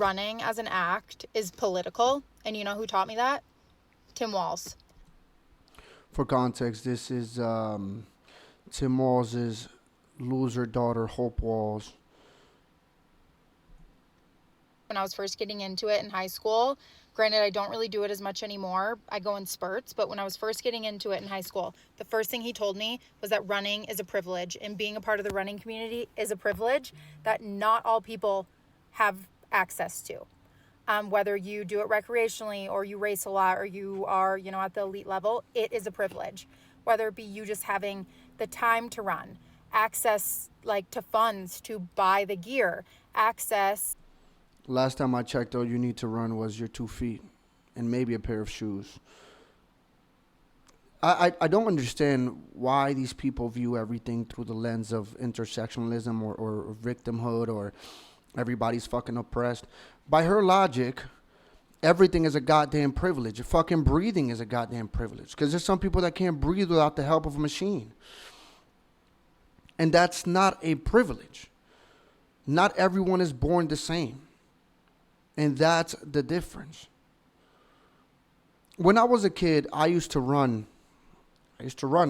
running as an act is political. And you know who taught me that? Tim Walz. For context, this is Tim Walz's loser daughter, Hope Walz. When I was first getting into it in high school, granted, I don't really do it as much anymore. I go in spurts, but when I was first getting into it in high school, the first thing he told me was that running is a privilege, and being a part of the running community is a privilege that not all people have access to. Whether you do it recreationally or you race a lot or you are, at the elite level, it is a privilege. Whether it be you just having the time to run, access like to funds to buy the gear, access. Last time I checked, all you need to run was your 2 feet and maybe a pair of shoes. I don't understand why these people view everything through the lens of intersectionalism or victimhood or everybody's fucking oppressed. By her logic, everything is a goddamn privilege. Fucking breathing is a goddamn privilege. Because there's some people that can't breathe without the help of a machine. And that's not a privilege. Not everyone is born the same. And that's the difference. When I was a kid, I used to run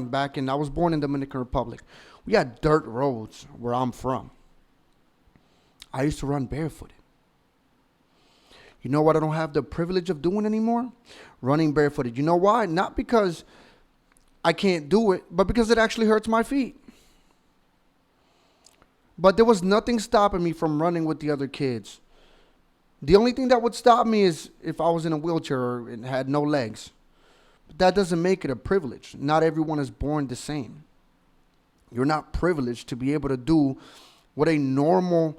back in, I was born in Dominican Republic. We had dirt roads where I'm from. I used to run barefooted. You know what I don't have the privilege of doing anymore? Running barefooted. You know why? Not because I can't do it, but because it actually hurts my feet. But there was nothing stopping me from running with the other kids. The only thing that would stop me is if I was in a wheelchair and had no legs. But that doesn't make it a privilege. Not everyone is born the same. You're not privileged to be able to do what a normal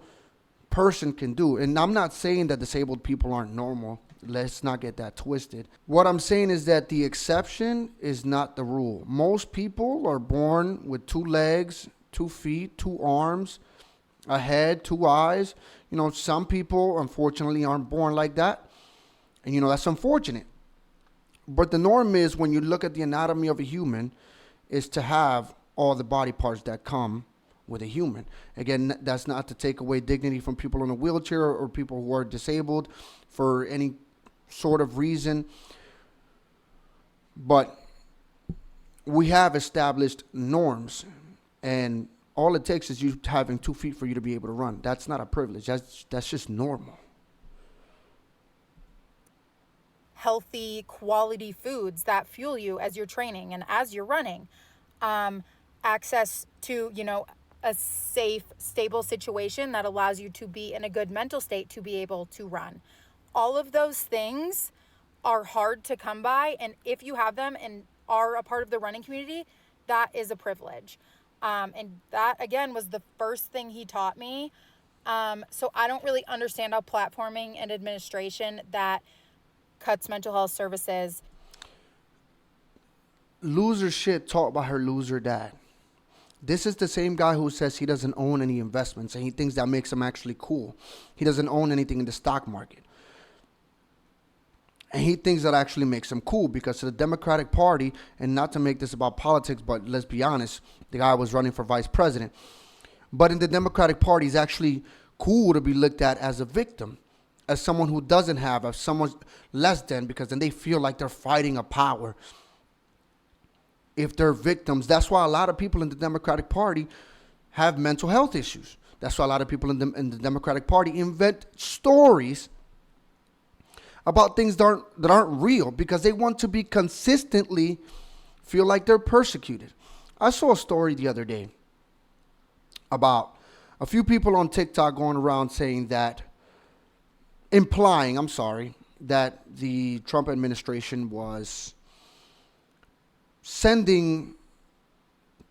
person can do. And I'm not saying that disabled people aren't normal. Let's not get that twisted. What I'm saying is that the exception is not the rule. Most people are born with 2 legs, 2 feet, 2 arms, a head, 2 eyes. Some people, unfortunately, aren't born like that. And, that's unfortunate. But the norm is, when you look at the anatomy of a human, is to have all the body parts that come with a human. Again, that's not to take away dignity from people in a wheelchair or people who are disabled for any sort of reason. But we have established norms, and all it takes is you having 2 feet for you to be able to run. That's not a privilege. That's just normal. Healthy, quality foods that fuel you as you're training and as you're running. Access to, a safe, stable situation that allows you to be in a good mental state to be able to run. All of those things are hard to come by. And if you have them and are a part of the running community, that is a privilege. And that, again, was the first thing he taught me. So I don't really understand how platforming and administration that cuts mental health services. Loser shit taught by her loser dad. This is the same guy who says he doesn't own any investments and he thinks that makes him actually cool. He doesn't own anything in the stock market. And he thinks that actually makes him cool because the Democratic Party, and not to make this about politics, but let's be honest, the guy was running for vice president. But in the Democratic Party, it's actually cool to be looked at as a victim, as someone who doesn't have, as someone less than, because then they feel like they're fighting a power. If they're victims, that's why a lot of people in the Democratic Party have mental health issues. That's why a lot of people in the Democratic Party invent stories about things that aren't real because they want to be consistently feel like they're persecuted. I saw a story the other day about a few people on TikTok going around saying that, that the Trump administration was sending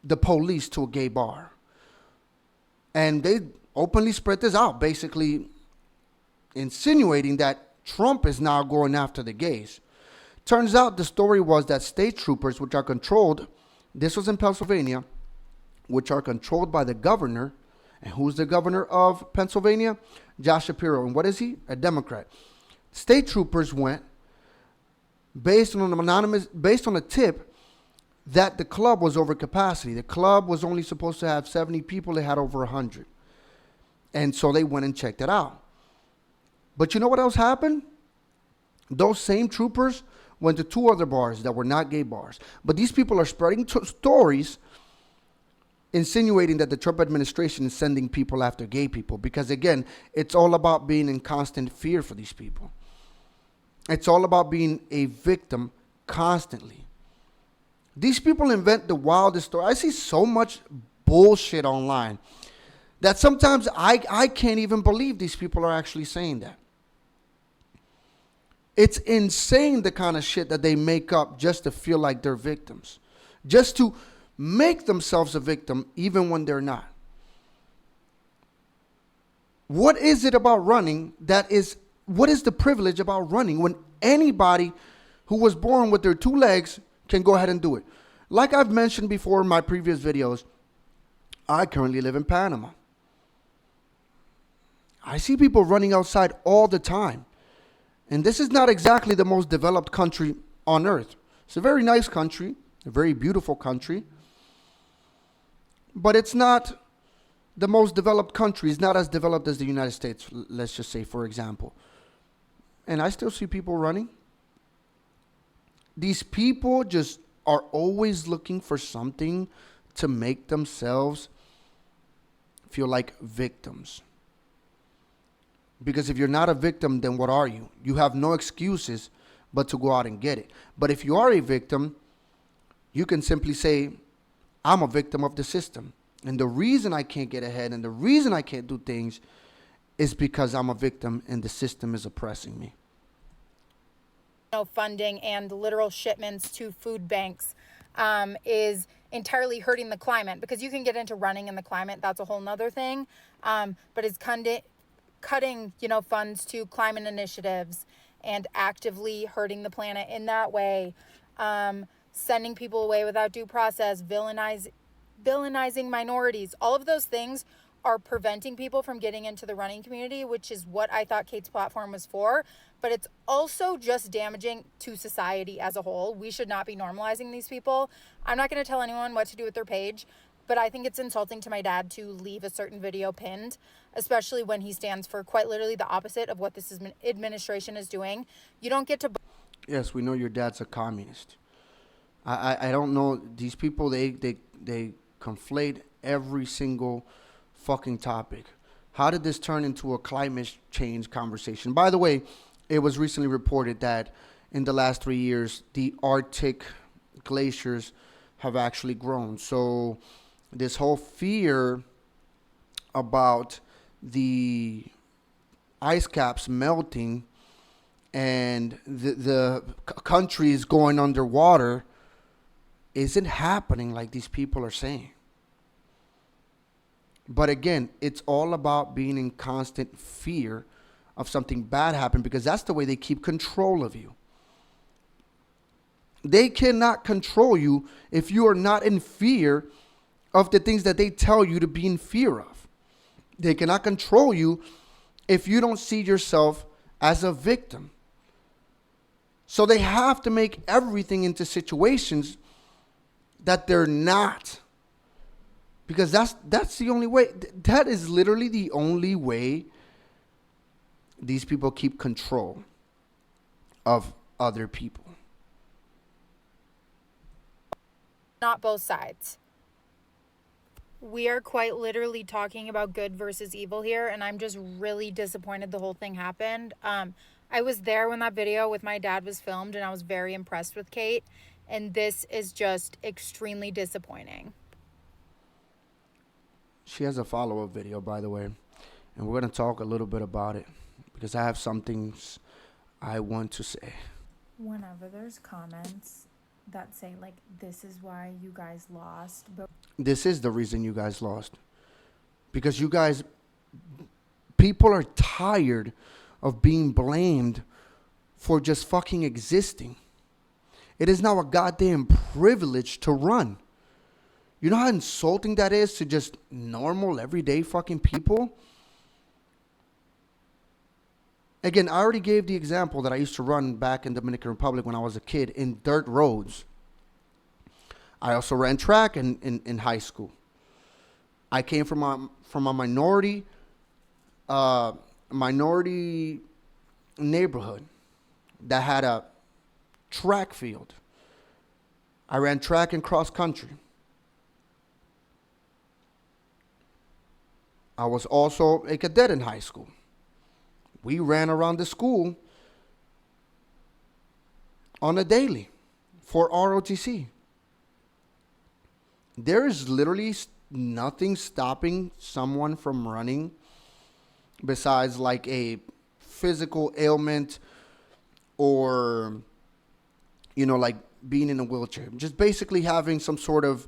the police to a gay bar. And they openly spread this out, basically insinuating that Trump is now going after the gays. Turns out the story was that state troopers, which are controlled, this was in Pennsylvania, which are controlled by the governor. And who's the governor of Pennsylvania? Josh Shapiro. And what is he? A Democrat. State troopers went based on a tip that the club was over capacity. The club was only supposed to have 70 people. They had over 100. And so they went and checked it out. But you know what else happened? Those same troopers went to two other bars that were not gay bars. But these people are spreading stories insinuating that the Trump administration is sending people after gay people. Because again, it's all about being in constant fear for these people. It's all about being a victim constantly. These people invent the wildest story. I see so much bullshit online that sometimes I can't even believe these people are actually saying that. It's insane the kind of shit that they make up just to feel like they're victims. Just to make themselves a victim even when they're not. What is it about running what is the privilege about running when anybody who was born with their two legs can go ahead and do it? Like I've mentioned before in my previous videos, I currently live in Panama. I see people running outside all the time. And this is not exactly the most developed country on earth. It's a very nice country, a very beautiful country. But it's not the most developed country. It's not as developed as the United States, let's just say, for example. And I still see people running. These people just are always looking for something to make themselves feel like victims. Because if you're not a victim, then what are you? You have no excuses but to go out and get it. But if you are a victim, you can simply say, I'm a victim of the system. And the reason I can't get ahead and the reason I can't do things is because I'm a victim and the system is oppressing me. Funding and literal shipments to food banks is entirely hurting the climate, because you can get into running in the climate. That's a whole nother thing. But it's cutting, funds to climate initiatives and actively hurting the planet in that way. Sending people away without due process, villainizing minorities. All of those things are preventing people from getting into the running community, which is what I thought Kate's platform was for. But it's also just damaging to society as a whole. We should not be normalizing these people. I'm not going to tell anyone what to do with their page, but I think it's insulting to my dad to leave a certain video pinned, especially when he stands for quite literally the opposite of what this administration is doing. You don't get to... Yes, we know your dad's a communist. I don't know. These people, they conflate every single fucking topic. How did this turn into a climate change conversation? By the way, it was recently reported that in the last 3 years, the Arctic glaciers have actually grown. So this whole fear about the ice caps melting and the countries going underwater isn't happening like these people are saying. But again, it's all about being in constant fear of something bad happening, because that's the way they keep control of you. They cannot control you if you are not in fear of the things that they tell you to be in fear of. They cannot control you if you don't see yourself as a victim. So they have to make everything into situations that they're not. Because that's the only way. That is literally the only way these people keep control of other people. Not both sides. We are quite literally talking about good versus evil here, and I'm just really disappointed the whole thing happened. I was there when that video with my dad was filmed, and I was very impressed with Kate, and this is just extremely disappointing. She has a follow-up video, by the way, and we're going to talk a little bit about it because I have some things I want to say. Whenever there's comments that say, like, this is why you guys lost, but this is the reason you guys lost. Because you guys, people are tired of being blamed for just fucking existing. It is now a goddamn privilege to run. You know how insulting that is to just normal, everyday fucking people? Again, I already gave the example that I used to run back in Dominican Republic when I was a kid in dirt roads. I also ran track in high school. I came from a minority neighborhood that had a track field. I ran track and cross country. I was also a cadet in high school. We ran around the school on a daily for ROTC. There is literally nothing stopping someone from running besides like a physical ailment or, like being in a wheelchair. Just basically having some sort of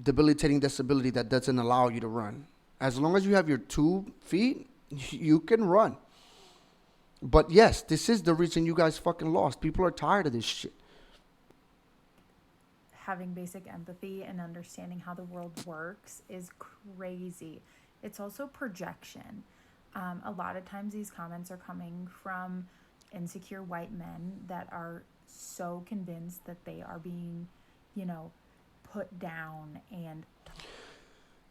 debilitating disability that doesn't allow you to run. As long as you have your 2 feet, you can run. But yes, this is the reason you guys fucking lost. People are tired of this shit. Having basic empathy and understanding how the world works is crazy. It's also projection. A lot of times these comments are coming from insecure white men that are so convinced that they are being, put down and...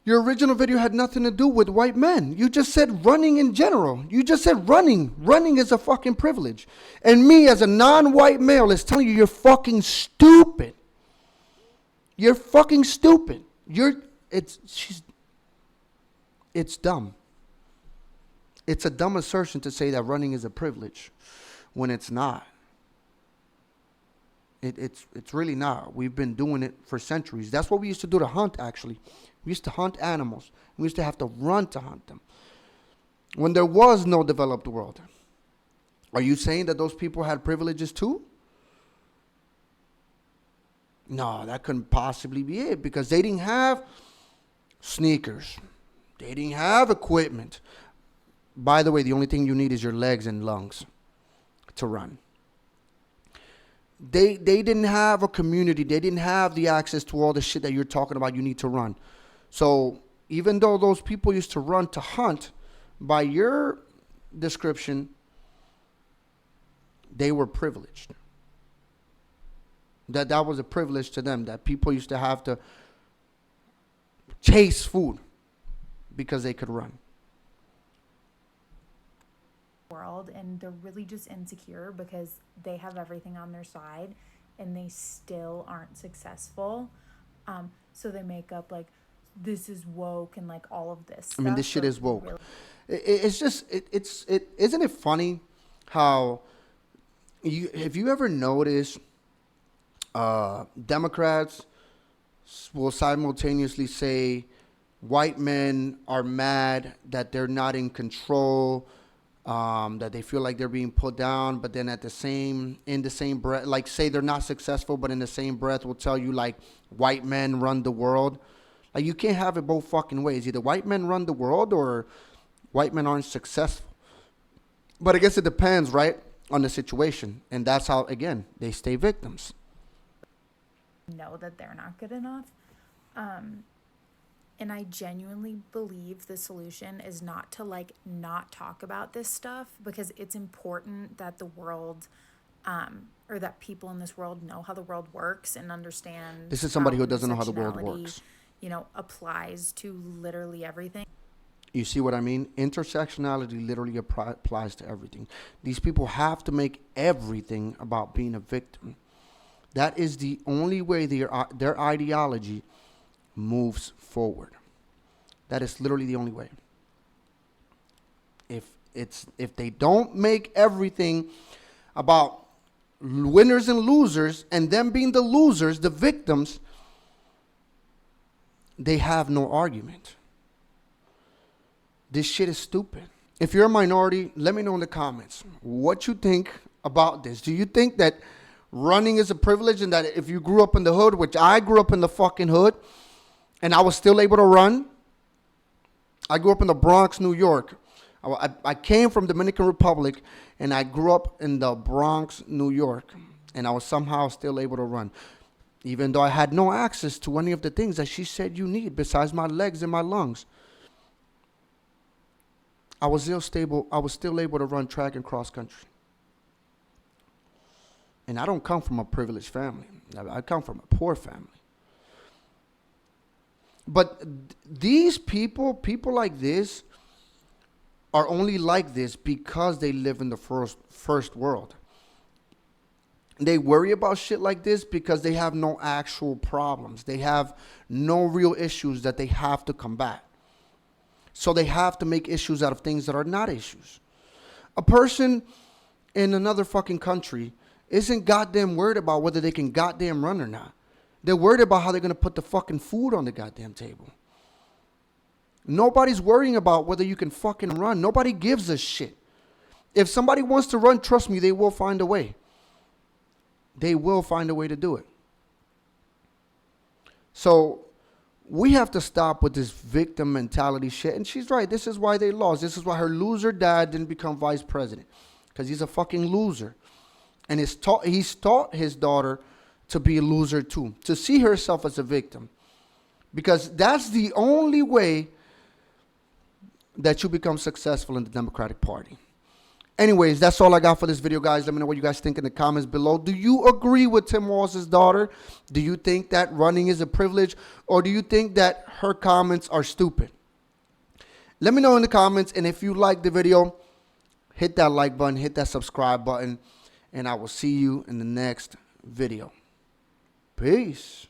Your original video had nothing to do with white men. You just said running in general. You just said running. Running is a fucking privilege. And me as a non-white male is telling you you're fucking stupid. You're fucking stupid. It's dumb. It's a dumb assertion to say that running is a privilege when it's not. It's really not. We've been doing it for centuries. That's what we used to do to hunt, actually. We used to hunt animals. We used to have to run to hunt them. When there was no developed world. Are you saying that those people had privileges too? No, that couldn't possibly be it because they didn't have sneakers. They didn't have equipment. By the way, the only thing you need is your legs and lungs to run. They didn't have a community. They didn't have the access to all the shit that you're talking about you need to run. So even though those people used to run to hunt, by your description, they were privileged. That was a privilege to them, that people used to have to chase food because they could run. World, and they're really just insecure because they have everything on their side and they still aren't successful. So they make up like this is woke and like all of this stuff. I mean, this shit is woke. Really, It's just isn't it funny how have you ever noticed Democrats will simultaneously say white men are mad that they're not in control, that they feel like they're being put down, but then in the same breath, like say they're not successful, but in the same breath will tell you like white men run the world. Like you can't have it both fucking ways. Either white men run the world or white men aren't successful. But I guess it depends, right, on the situation. And that's how, again, they stay victims. know that they're not good enough. And I genuinely believe the solution is not to like not talk about this stuff, because it's important that the world or that people in this world know how the world works and understand. This is somebody who doesn't know how the world works. Applies to literally everything. You see what I mean? Intersectionality literally applies to everything. These people have to make everything about being a victim. That is the only way their ideology moves forward. That is literally the only way. If they don't make everything about winners and losers and them being the losers, the victims, they have no argument. This shit is stupid. If you're a minority, let me know in the comments what you think about this. Do you think that running is a privilege and that if you grew up in the hood, which I grew up in the fucking hood, and I was still able to run? I grew up in the Bronx, New York. I came from Dominican Republic, and I grew up in the Bronx, New York, and I was somehow still able to run, even though I had no access to any of the things that she said you need besides my legs and my lungs. I was still able to run track and cross country. And I don't come from a privileged family. I come from a poor family. But these people like this, are only like this because they live in the first world. They worry about shit like this because they have no actual problems. They have no real issues that they have to combat. So they have to make issues out of things that are not issues. A person in another fucking country isn't goddamn worried about whether they can goddamn run or not. They're worried about how they're going to put the fucking food on the goddamn table. Nobody's worrying about whether you can fucking run. Nobody gives a shit. If somebody wants to run, trust me, they will find a way. They will find a way to do it. So we have to stop with this victim mentality shit. And she's right. This is why they lost. This is why her loser dad didn't become vice president. Because he's a fucking loser. And he's taught his daughter to be a loser too. To see herself as a victim. Because that's the only way that you become successful in the Democratic Party. Anyways, that's all I got for this video, guys. Let me know what you guys think in the comments below. Do you agree with Tim Walz's daughter? Do you think that running is a privilege? Or do you think that her comments are stupid? Let me know in the comments. And if you like the video, hit that like button, hit that subscribe button. And I will see you in the next video. Peace.